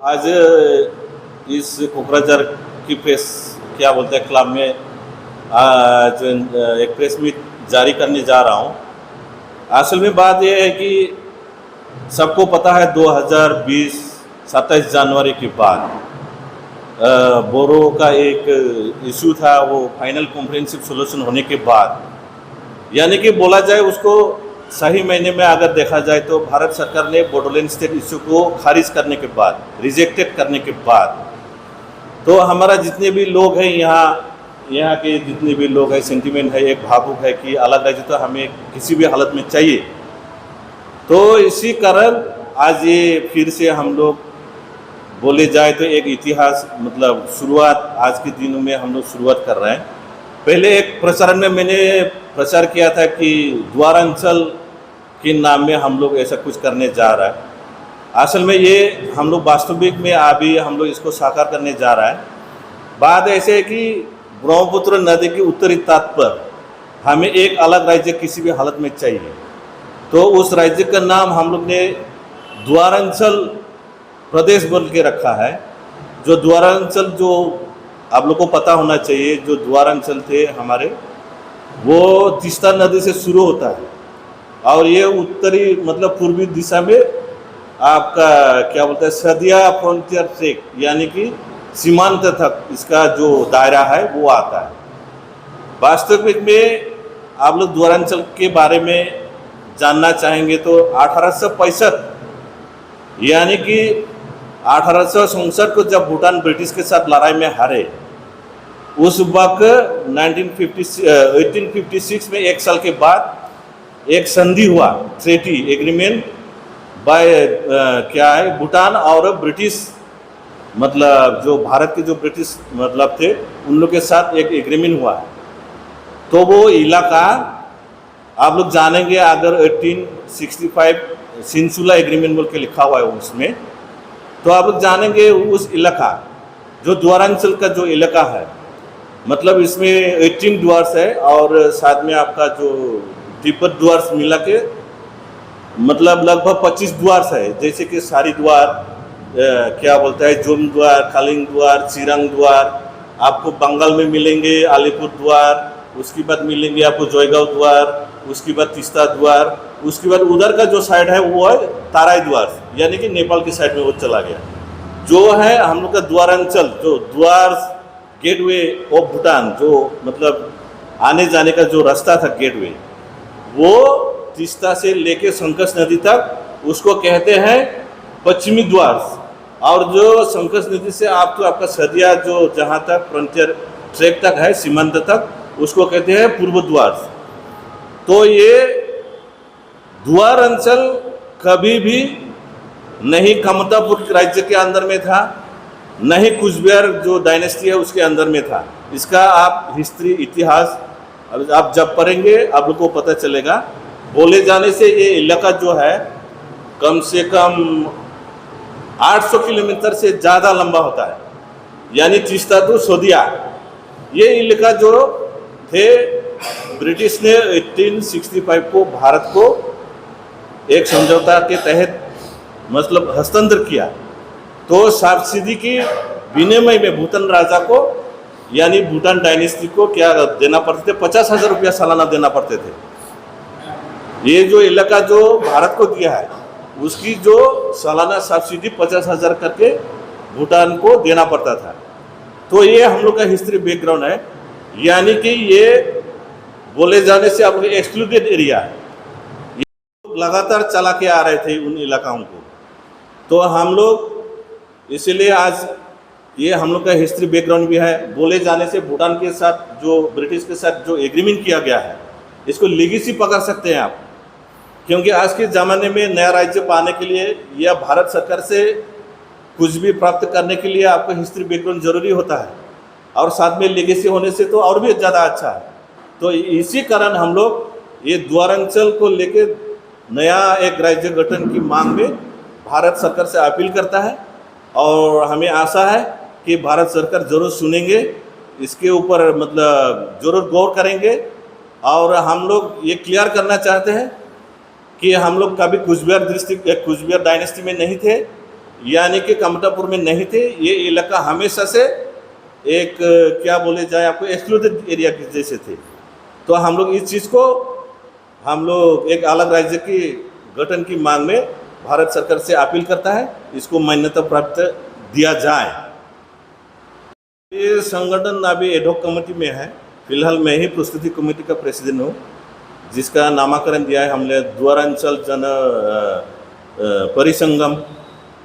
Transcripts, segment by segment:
आज इस कोकराझार की प्रेस क्या बोलते हैं क्लब में आज एक प्रेस मीट जारी करने जा रहा हूँ। असल में बात यह है कि सबको पता है 2020 27 जनवरी के बाद बोरो का एक इशू था, वो फाइनल कॉम्प्रिहेंसिव सॉल्यूशन होने के बाद, यानी कि बोला जाए उसको सही महीने में अगर देखा जाए तो भारत सरकार ने बोडोलैंड स्टेट इशू को खारिज करने के बाद, रिजेक्टेड करने के बाद, तो हमारा जितने भी लोग हैं यहाँ के जितने भी लोग हैं, सेंटीमेंट है, एक भावुक है कि अलग राज्य तो हमें किसी भी हालत में चाहिए। तो इसी कारण आज ये फिर से हम लोग बोले जाए तो एक इतिहास मतलब शुरुआत आज के दिनों में हम लोग शुरुआत कर रहे हैं। पहले एक प्रसारण में मैंने प्रचार किया था कि द्वारांचल के नाम में हम लोग ऐसा कुछ करने जा रहा है। असल में ये हम लोग वास्तविक में अभी हम लोग इसको साकार करने जा रहा है। बात ऐसे है कि ब्रह्मपुत्र नदी के उत्तरी तट पर हमें एक अलग राज्य किसी भी हालत में चाहिए, तो उस राज्य का नाम हम लोग ने द्वारांचल प्रदेश बोल के रखा है। जो द्वारांचल, जो आप लोग को पता होना चाहिए, जो द्वारांचल थे हमारे, वो तीस्ता नदी से शुरू होता है और ये उत्तरी मतलब पूर्वी दिशा में आपका क्या बोलते हैं सदिया फ्रंटियर ट्रैक, यानी कि सीमांत तक इसका जो दायरा है वो आता है। वास्तविक में आप लोग द्वारांचल के बारे में जानना चाहेंगे तो 1865 यानी कि 1867 को जब भूटान ब्रिटिश के साथ लड़ाई में हारे, उस वक्त 1856 में एक साल के बाद एक संधि हुआ, ट्रेटी एग्रीमेंट बाय क्या है भूटान और ब्रिटिश, मतलब जो भारत के जो ब्रिटिश मतलब थे उन लोग के साथ एक एग्रीमेंट हुआ है। तो वो इलाका आप लोग जानेंगे, अगर 1865 सिंसुला एग्रीमेंट बोल के लिखा हुआ है उसमें, तो आप लोग जानेंगे उस इलाका जो द्वारांचल का जो इलाका है, मतलब इसमें 18 द्वार्स है और साथ में आपका जो तिब्बत द्वार्स मिला के मतलब लगभग 25 द्वार्स है, जैसे कि सारी द्वार, क्या बोलता है जोम द्वार, कालिंग द्वार, चिरंग द्वार, आपको बंगाल में मिलेंगे अलीपुर द्वार, उसके बाद मिलेंगे आपको जयगांव द्वार, उसके बाद तीस्ता द्वार, उसके बाद उधर का जो साइड है वो है ताराई द्वार, यानी कि नेपाल की साइड में वो चला गया। जो है हम लोग का द्वारांचल, जो द्वार गेटवे ऑफ भूटान, जो मतलब आने जाने का जो रास्ता था गेटवे, वो तीस्ता से लेके संकस नदी तक उसको कहते हैं पश्चिमी द्वार, और जो संकस नदी से आप तो आपका सदिया जो जहाँ तक फ्रंटियर ट्रैक तक है सीमांत तक, उसको कहते हैं पूर्व द्वार। तो ये द्वारांचल कभी भी नहीं कमतापुर राज्य के अंदर में था, नहीं कुचबिहार जो डायनेस्टी है उसके अंदर में था। इसका आप हिस्ट्री, इतिहास आप जब पढ़ेंगे आप लोग को पता चलेगा। बोले जाने से ये इलाका जो है कम से कम 800 किलोमीटर से ज़्यादा लंबा होता है, यानी तीस्ता टू सोदिया। ये इलाका जो थे ब्रिटिश ने 1865 को भारत को एक समझौता के तहत मतलब हस्तांतर किया, तो सब्सिडी की विनिमय में भूटान राजा को यानी भूटान डायनेस्टी को क्या देना पड़ते थे, 50,000 रुपया सालाना देना पड़ते थे। ये जो इलाका जो भारत को दिया है उसकी जो सालाना सब्सिडी 50,000 करके भूटान को देना पड़ता था। तो ये हम लोग का हिस्ट्री बैकग्राउंड है, यानी कि ये बोले जाने से अब एक्सक्लूडेड एरिया है। ये लगातार चला के आ रहे थे उन इलाकाओं को, तो हम लोग इसीलिए आज ये हम लोग का हिस्ट्री बैकग्राउंड भी है। बोले जाने से भूटान के साथ जो ब्रिटिश के साथ जो एग्रीमेंट किया गया है, इसको लीगेसी पकड़ सकते हैं आप, क्योंकि आज के ज़माने में नया राज्य पाने के लिए या भारत सरकार से कुछ भी प्राप्त करने के लिए आपका हिस्ट्री बैकग्राउंड जरूरी होता है, और साथ में लीगेसी होने से तो और भी ज़्यादा अच्छा है। तो इसी कारण हम लोग ये द्वारांचल को लेके नया एक राज्य गठन की मांग में भारत सरकार से अपील करता है, और हमें आशा है कि भारत सरकार जरूर सुनेंगे, इसके ऊपर मतलब जरूर गौर करेंगे। और हम लोग ये क्लियर करना चाहते हैं कि हम लोग कभी कुचबिहार डायनेस्टी में नहीं थे, यानी कि कमतापुर में नहीं थे। ये इलाका हमेशा से एक क्या बोले जाए आपको एक्सक्लूडेड एरिया के जैसे थे। तो हम लोग इस चीज़ को हम लोग एक अलग राज्य की गठन की मांग में भारत सरकार से अपील करता है, इसको मान्यता प्राप्त दिया जाए। ये संगठन अभी एडहॉक कमेटी में है। फिलहाल मैं ही प्रस्तुति कमेटी का प्रेसिडेंट हूँ, जिसका नामकरण दिया है हमने द्वारांचल जन परिसंगम,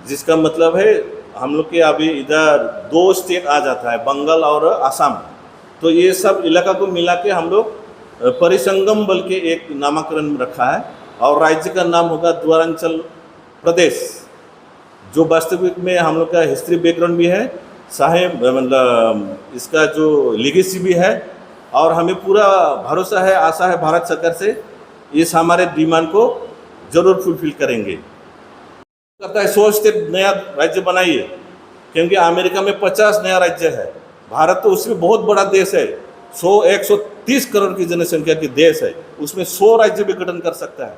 जिसका मतलब है हम लोग के अभी इधर 2 स्टेट आ जाता है, बंगाल और असम। तो ये सब इलाका को मिला के हम लोग परिसंगम बल के एक नामकरण रखा है और राज्य का नाम होगा द्वारांचल प्रदेश, जो वास्तविक में हम लोग का हिस्ट्री बैकग्राउंड भी है, साहेब मतलब इसका जो लीगेसी भी है। और हमें पूरा भरोसा है, आशा है भारत सरकार से इस हमारे डिमांड को जरूर फुलफिल करेंगे। करता है 100 स्टेट नया राज्य बनाइए, क्योंकि अमेरिका में 50 नया राज्य है, भारत तो उसमें बहुत बड़ा देश है, 130 करोड़ की जनसंख्या की देश है, उसमें 100 राज्य भी गठन कर सकता है।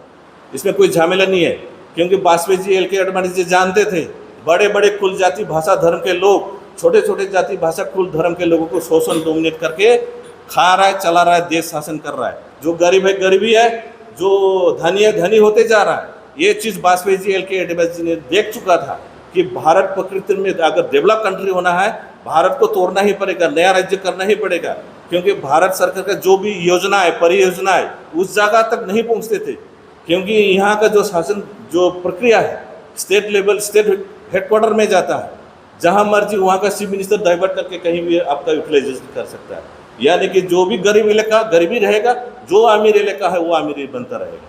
इसमें कोई झमेला नहीं है, क्योंकि वाजपेयी जी LK आडवाणी जी जानते थे बड़े बड़े कुल जाति भाषा धर्म के लोग छोटे छोटे जाति भाषा कुल धर्म के लोगों को शोषण डोमिनेट करके खा रहा है, चला रहा है, देश शासन कर रहा है। जो गरीब है गरीबी है, जो धनी है धनी होते जा रहा है। ये चीज़ वाजपेयी जी LK आडवाणी जी ने देख चुका था कि भारत प्रकृति में अगर डेवलप कंट्री होना है, भारत को तोड़ना ही पड़ेगा, नया राज्य करना ही पड़ेगा। क्योंकि भारत सरकार का जो भी योजना है, परियोजना है, उस जगह तक नहीं पहुंचते थे, क्योंकि यहाँ का जो शासन जो प्रक्रिया है स्टेट लेवल, स्टेट हेडक्वार्टर में जाता है, जहाँ मर्जी वहाँ का चीफ मिनिस्टर डाइवर्ट करके कहीं भी आपका यूटिलाइजेशन कर सकता है। यानी कि जो भी गरीब इलाका गरीबी रहेगा, जो अमीर इलाका है वो अमीर बनता रहेगा।